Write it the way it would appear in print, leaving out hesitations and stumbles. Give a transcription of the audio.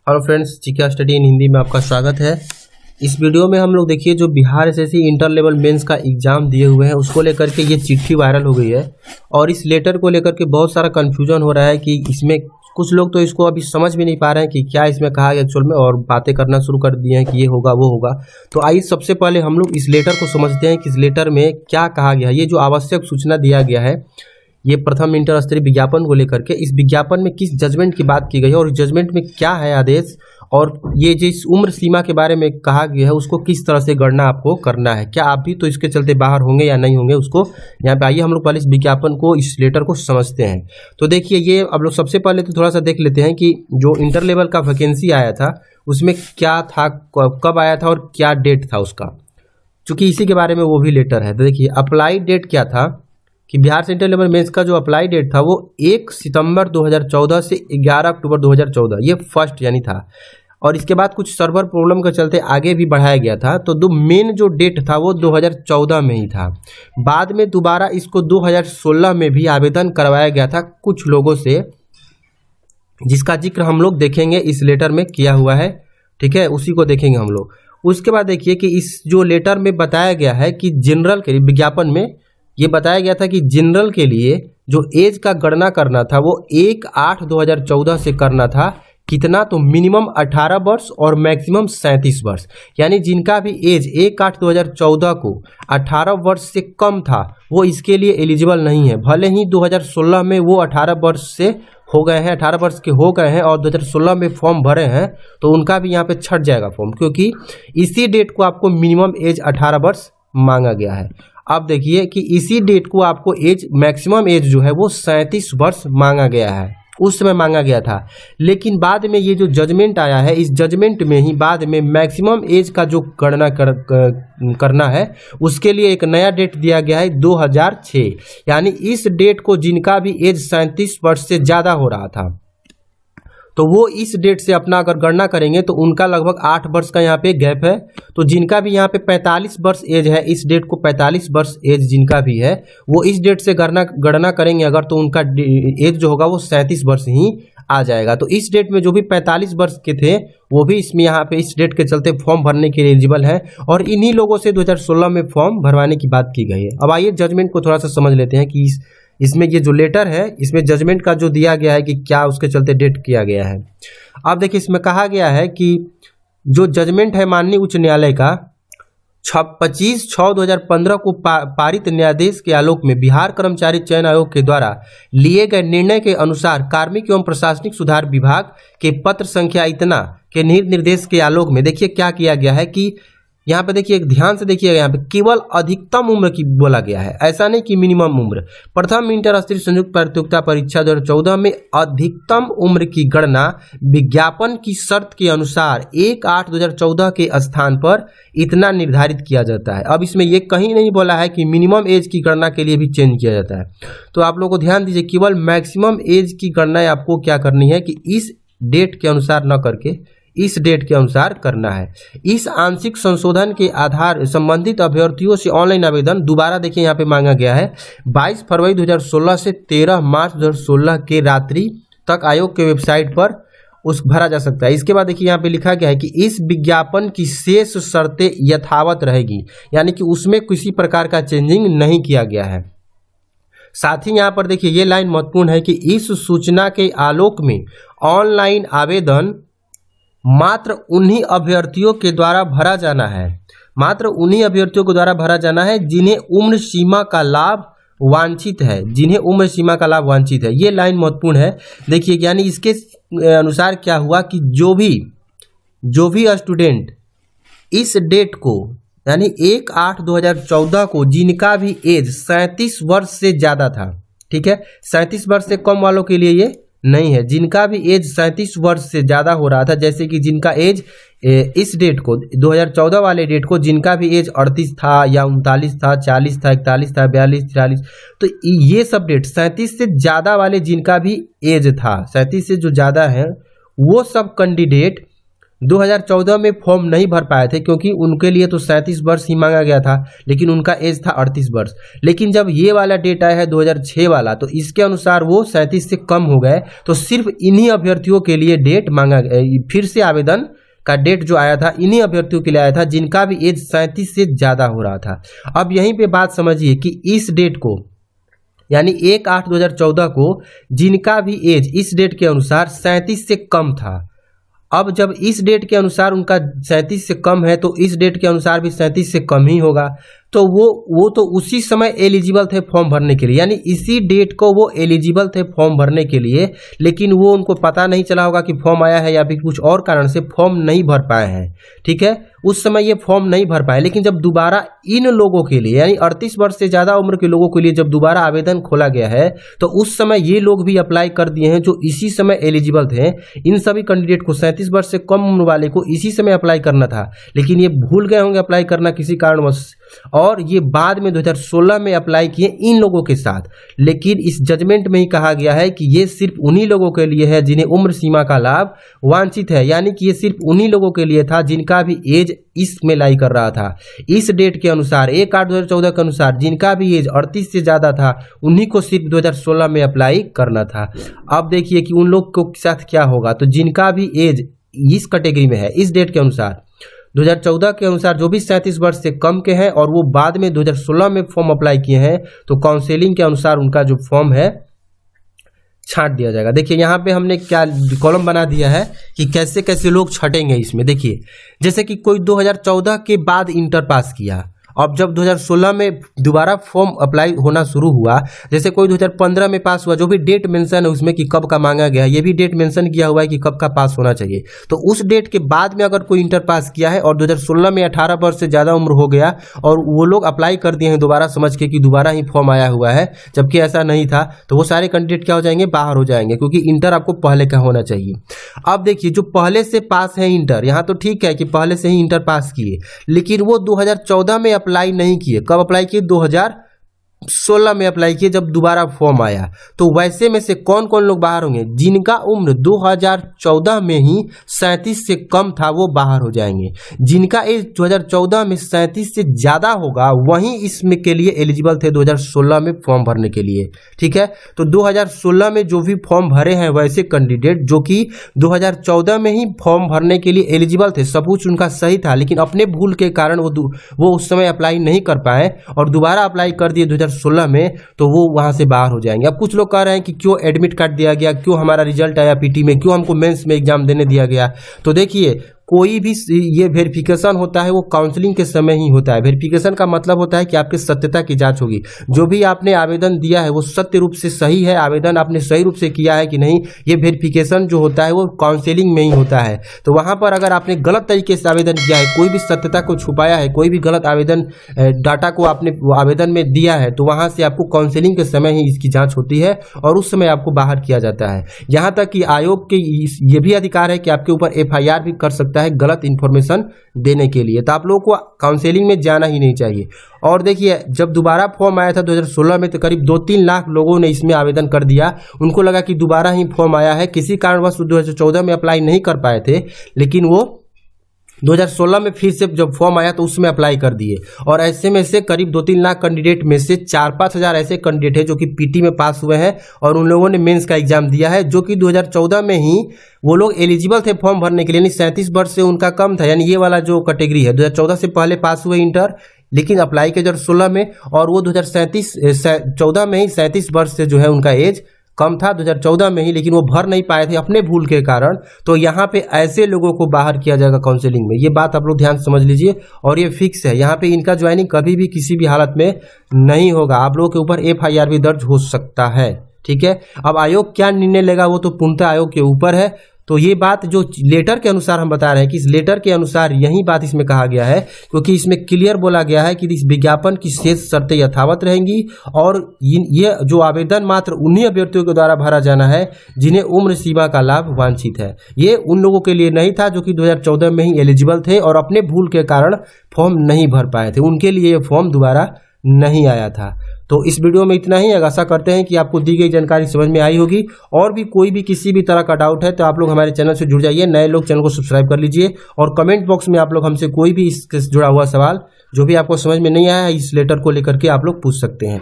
Hello friends, GK study in Hindi में आपका स्वागत है। इस वीडियो में हम लोग देखिए जो Bihar SSC inter level mains का एग्जाम दिए हुए हैं उसको लेकर के ये चिट्ठी वायरल हो गई है और इस लेटर को लेकर के बहुत सारा कंफ्यूजन हो रहा है कि इसमें कुछ लोग तो इसको अभी समझ भी नहीं पा रहे हैं कि क्या इसमें कहा गया एक्चुअल में, और बातें करना शुरू कर दिए हैं कि ये होगा वो होगा। तो आइए सबसे पहले हम लोग इस लेटर को समझते हैं कि इस लेटर में क्या कहा गया है। ये जो आवश्यक सूचना दिया गया है ये प्रथम इंटर स्तरीय विज्ञापन को लेकर के, इस विज्ञापन में किस जजमेंट की बात की गई है और इस जजमेंट में क्या है आदेश, और ये जिस उम्र सीमा के बारे में कहा गया है उसको किस तरह से गणना आपको करना है। क्या आप भी तो इसके चलते बाहर होंगे या नहीं होंगे, उसको यहाँ पे आइए हम लोग पहले इस विज्ञापन को, इस लेटर को समझते हैं। तो देखिए ये अब लोग सबसे पहले तो थोड़ा सा देख लेते हैं कि जो इंटर लेवल का वैकेंसी आया था उसमें क्या था, कब आया था और क्या डेट था उसका, चूँकि इसी के बारे में वो भी लेटर है। तो देखिए अप्लाई डेट क्या था कि बिहार से इंटर लेवल मेंस का जो अप्लाई डेट था वो 1 सितंबर 2014 से 11 अक्टूबर 2014, ये फर्स्ट यानी था। और इसके बाद कुछ सर्वर प्रॉब्लम के चलते आगे भी बढ़ाया गया था, तो मेन जो डेट था वो 2014 में ही था। बाद में दोबारा इसको 2016 में भी आवेदन करवाया गया था कुछ लोगों से, जिसका जिक्र हम लोग देखेंगे इस लेटर में किया हुआ है, ठीक है, उसी को देखेंगे हम लोग। उसके बाद देखिए कि इस जो लेटर में बताया गया है कि जनरल के विज्ञापन में ये बताया गया था कि जनरल के लिए जो एज का गणना करना था वो 1/8/2014 से करना था। कितना, तो मिनिमम 18 वर्ष और मैक्सिमम 37 वर्ष, यानी जिनका भी एज 1/8/2014 को 18 वर्ष से कम था वो इसके लिए एलिजिबल नहीं है। भले ही 2016 में वो 18 वर्ष से हो गए हैं, 18 वर्ष के हो गए हैं और 2016 में फॉर्म भरे हैं तो उनका भी यहाँ पे छट जाएगा फॉर्म, क्योंकि इसी डेट को आपको मिनिमम एज 18 वर्ष मांगा गया है। अब देखिए कि इसी डेट को आपको एज, मैक्सिमम एज जो है वो 37 वर्ष मांगा गया है, उस समय मांगा गया था। लेकिन बाद में ये जो जजमेंट आया है, इस जजमेंट में ही बाद में मैक्सिमम एज का जो गणना करना है उसके लिए एक नया डेट दिया गया है 2006, यानी इस डेट को जिनका भी एज 37 वर्ष से ज़्यादा हो रहा था तो वो इस डेट से अपना अगर गणना करेंगे तो उनका लगभग 8 वर्ष का यहाँ पे गैप है। तो जिनका भी यहाँ पे 45 वर्ष एज है, इस डेट को 45 वर्ष एज जिनका भी है वो इस डेट से गणना करेंगे अगर, तो उनका एज जो होगा वो 37 वर्ष ही आ जाएगा। तो इस डेट में जो भी 45 वर्ष के थे वो भी इसमें यहाँ पे इस डेट के चलते फॉर्म भरने के लिए एलिजिबल है, और इन्हीं लोगों से 2016 में फॉर्म भरवाने की बात की गई है। अब आइए जजमेंट को थोड़ा सा समझ लेते हैं कि इसमें ये जो लेटर है इसमें जजमेंट का जो दिया गया है कि क्या उसके चलते डेट किया गया है। अब देखिए इसमें कहा गया है कि जो जजमेंट है माननीय उच्च न्यायालय का 25/6/2015 को पारित न्यायाधीश के आलोक में बिहार कर्मचारी चयन आयोग के द्वारा लिए गए निर्णय के अनुसार कार्मिक एवं प्रशासनिक सुधार विभाग के पत्र संख्या इतना के निर्देश के आलोक में देखिए क्या किया गया है कि यहाँ पे देखिए ध्यान से देखिएगा, यहाँ पे केवल अधिकतम उम्र की बोला गया है, ऐसा नहीं कि मिनिमम उम्र। प्रथम इंटर स्तरीय संयुक्त प्रतियोगिता परीक्षा 2014 में अधिकतम उम्र की गणना विज्ञापन की शर्त के अनुसार 1/8/2014 के स्थान पर इतना निर्धारित किया जाता है। अब इसमें ये कहीं नहीं बोला है कि मिनिमम एज की गणना के लिए भी चेंज किया जाता है। तो आप लोगों को ध्यान दीजिए, केवल मैक्सिमम एज की गणना आपको क्या करनी है कि इस डेट के अनुसार न करके इस डेट के अनुसार करना है। इस आंशिक संशोधन के आधार संबंधित अभ्यर्थियों से ऑनलाइन आवेदन दोबारा देखिए यहाँ पे मांगा गया है 22 फरवरी 2016 से 13 मार्च 2016 के रात्रि तक आयोग के वेबसाइट पर उस भरा जा सकता है। इसके बाद देखिए यहाँ पे लिखा गया है कि इस विज्ञापन की शेष शर्तें यथावत रहेगी, यानी कि उसमें किसी प्रकार का चेंजिंग नहीं किया गया है। साथ ही यहाँ पर देखिए ये लाइन महत्वपूर्ण है कि इस सूचना के आलोक में ऑनलाइन आवेदन मात्र उन्हीं अभ्यर्थियों के द्वारा भरा जाना है, मात्र उन्हीं अभ्यर्थियों के द्वारा भरा जाना है जिन्हें उम्र सीमा का लाभ वांछित है, जिन्हें उम्र सीमा का लाभ वांछित है। ये लाइन महत्वपूर्ण है। देखिए यानी इसके अनुसार क्या हुआ कि जो भी स्टूडेंट इस डेट को यानी 1/8/2014 को जिनका भी एज 37 वर्ष से ज़्यादा था, ठीक है, 37 वर्ष से कम वालों के लिए ये नहीं है, जिनका भी एज 37 वर्ष से ज़्यादा हो रहा था, जैसे कि जिनका एज इस डेट को 2014 वाले डेट को जिनका भी एज 38 था या 39 था, 40 था, 41 था, 42, 43, तो ये सब डेट 37 से ज़्यादा वाले जिनका भी एज था, 37 से जो ज़्यादा है वो सब कैंडिडेट 2014 में फॉर्म नहीं भर पाए थे क्योंकि उनके लिए तो 37 वर्ष ही मांगा गया था, लेकिन उनका एज था 38 वर्ष। लेकिन जब ये वाला डेट आया है 2006 वाला, तो इसके अनुसार वो 37 से कम हो गए, तो सिर्फ इन्हीं अभ्यर्थियों के लिए डेट मांगा गया, फिर से आवेदन का डेट जो आया था इन्हीं अभ्यर्थियों के लिए आया था जिनका भी एज 37 से ज़्यादा हो रहा था। अब यहीं पे बात समझिए कि इस डेट को, यानी 1/8/2014 को जिनका भी एज इस डेट के अनुसार 37 से कम था, अब जब इस डेट के अनुसार उनका 37 से कम है तो इस डेट के अनुसार भी 37 से कम ही होगा, तो वो तो उसी समय एलिजिबल थे फॉर्म भरने के लिए, यानी इसी डेट को वो एलिजिबल थे फॉर्म भरने के लिए, लेकिन वो उनको पता नहीं चला होगा कि फॉर्म आया है या फिर कुछ और कारण से फॉर्म नहीं भर पाए हैं। ठीक है, उस समय ये फॉर्म नहीं भर पाए, लेकिन जब दोबारा इन लोगों के लिए, यानी 38 वर्ष से ज़्यादा उम्र के लोगों के लिए जब दोबारा आवेदन खोला गया है, तो उस समय ये लोग भी अप्लाई कर दिए हैं जो इसी समय एलिजिबल थे। इन सभी कैंडिडेट को 37 वर्ष से कम उम्र वाले को इसी समय अप्लाई करना था, लेकिन ये भूल गए होंगे अप्लाई करना किसी कारणवश, और ये बाद में 2016 में अप्लाई किए इन लोगों के साथ। लेकिन इस जजमेंट में ही कहा गया है कि ये सिर्फ उन्हीं लोगों के लिए है जिन्हें उम्र सीमा का लाभ वांछित है, यानी कि ये सिर्फ उन्हीं लोगों के लिए था जिनका भी एज इसमें लाई कर रहा था। इस डेट के अनुसार 1/8/2014 के अनुसार जिनका भी एज 38 से ज़्यादा था उन्हीं को सिर्फ 2016 में अप्लाई करना था। अब देखिए कि उन लोग के साथ क्या होगा, तो जिनका भी एज इस कैटेगरी में है इस डेट के अनुसार 2014 के अनुसार जो भी 37 वर्ष से कम के हैं और वो बाद में 2016 में फॉर्म अप्लाई किए हैं, तो काउंसलिंग के अनुसार उनका जो फॉर्म है छांट दिया जाएगा। देखिए यहाँ पे हमने क्या कॉलम बना दिया है कि कैसे कैसे लोग छटेंगे इसमें। देखिए जैसे कि कोई 2014 के बाद इंटर पास किया, अब जब 2016 में दोबारा फॉर्म अप्लाई होना शुरू हुआ, जैसे कोई 2015 में पास हुआ, जो भी डेट मेंशन है उसमें कि कब का मांगा गया है, ये भी डेट मेंशन किया हुआ है कि कब का पास होना चाहिए, तो उस डेट के बाद में अगर कोई इंटर पास किया है और 2016 में 18 वर्ष से ज़्यादा उम्र हो गया और वो लोग अप्लाई कर दिए हैं दोबारा समझ के कि दोबारा ही फॉर्म आया हुआ है, जबकि ऐसा नहीं था, तो वो सारे कैंडिडेट क्या हो जाएंगे, बाहर हो जाएंगे, क्योंकि इंटर आपको पहले का होना चाहिए। अब देखिए जो पहले से पास है इंटर, यहाँ तो ठीक है कि पहले से ही इंटर पास किए, लेकिन वो 2014 में अप्लाई नहीं किए। कब अप्लाई किए, 2016 में अप्लाई किए जब दोबारा फॉर्म आया। तो वैसे में से कौन कौन लोग बाहर होंगे, जिनका उम्र 2014 में ही 37 से कम था वो बाहर हो जाएंगे। जिनका एज 2014 में 37 से ज़्यादा होगा वहीं इसमें के लिए एलिजिबल थे 2016 में फॉर्म भरने के लिए। ठीक है, तो 2016 में जो भी फॉर्म भरे हैं वैसे कैंडिडेट जो कि 2014 में ही फॉर्म भरने के लिए एलिजिबल थे, सब कुछ उनका सही था, लेकिन अपने भूल के कारण वो उस समय अप्लाई नहीं कर पाए और दोबारा अप्लाई कर दिए 2016 में, तो वो वहां से बाहर हो जाएंगे। अब कुछ लोग कह रहे हैं कि क्यों एडमिट कार्ड दिया गया, क्यों हमारा रिजल्ट आया पीटी में, क्यों हमको मेंस में एग्जाम देने दिया गया। तो देखिए कोई भी ये वेरिफिकेशन होता है वो काउंसलिंग के समय ही होता है। वेरिफिकेशन का मतलब होता है कि आपकी सत्यता की जांच होगी, जो भी आपने आवेदन दिया है वो सत्य रूप से सही है, आवेदन आपने सही रूप से किया है कि नहीं, ये वेरिफिकेशन जो होता है वो काउंसलिंग में ही होता है। तो वहाँ पर अगर आपने गलत तरीके से आवेदन किया है, कोई भी सत्यता को छुपाया है, कोई भी गलत आवेदन डाटा को आपने आवेदन में दिया है, तो वहाँ से आपको काउंसलिंग के समय ही इसकी जाँच होती है और उस समय आपको बाहर किया जाता है। यहाँ तक कि आयोग के ये भी अधिकार है कि आपके ऊपर FIR भी कर सकता है गलत इन्फॉर्मेशन देने के लिए। तो आप लोगों को काउंसलिंग में जाना ही नहीं चाहिए। और देखिए जब दोबारा फॉर्म आया था 2016 में, तो करीब 2-3 लाख लोगों ने इसमें आवेदन कर दिया। उनको लगा कि दोबारा ही फॉर्म आया है, किसी कारणवश 2014 में अप्लाई नहीं कर पाए थे, लेकिन वो 2016 में फिर से जब फॉर्म आया तो उसमें अप्लाई कर दिए। और ऐसे में से करीब 2-3 लाख कैंडिडेट में से 4-5 हज़ार ऐसे कैंडिडेट हैं जो कि पीटी में पास हुए हैं और उन लोगों ने मेंस का एग्जाम दिया है, जो कि 2014 में ही वो लोग एलिजिबल थे फॉर्म भरने के लिए, यानी 37 वर्ष से उनका कम था। यानी ये वाला जो कैटेगरी है 2014 से पहले पास हुए इंटर, लेकिन अप्लाई किया 2016 में, और वो 2014 में ही 37 वर्ष से जो है उनका एज कम था 2014 में ही, लेकिन वो भर नहीं पाए थे अपने भूल के कारण। तो यहाँ पे ऐसे लोगों को बाहर किया जाएगा काउंसलिंग में। ये बात आप लोग ध्यान समझ लीजिए और ये फिक्स है। यहाँ पे इनका ज्वाइनिंग कभी भी किसी भी हालत में नहीं होगा। आप लोगों के ऊपर FIR भी दर्ज हो सकता है। ठीक है, अब आयोग क्या निर्णय लेगा वो तो पूर्णतः आयोग के ऊपर है। तो ये बात जो लेटर के अनुसार हम बता रहे हैं कि इस लेटर के अनुसार यही बात इसमें कहा गया है, क्योंकि इसमें क्लियर बोला गया है कि इस विज्ञापन की शेष शर्तें यथावत रहेंगी और ये जो आवेदन मात्र उन्हीं अभ्यर्थियों के द्वारा भरा जाना है जिन्हें उम्र सीमा का लाभ वांछित है। ये उन लोगों के लिए नहीं था जो कि 2014 में ही एलिजिबल थे और अपने भूल के कारण फॉर्म नहीं भर पाए थे, उनके लिए ये फॉर्म दोबारा नहीं आया था। तो इस वीडियो में इतना ही। आशा करते हैं कि आपको दी गई जानकारी समझ में आई होगी। और भी कोई भी किसी भी तरह का डाउट है तो आप लोग हमारे चैनल से जुड़ जाइए। नए लोग चैनल को सब्सक्राइब कर लीजिए और कमेंट बॉक्स में आप लोग हमसे कोई भी इससे जुड़ा हुआ सवाल जो भी आपको समझ में नहीं आया है इस लेटर को लेकर के आप लोग पूछ सकते हैं।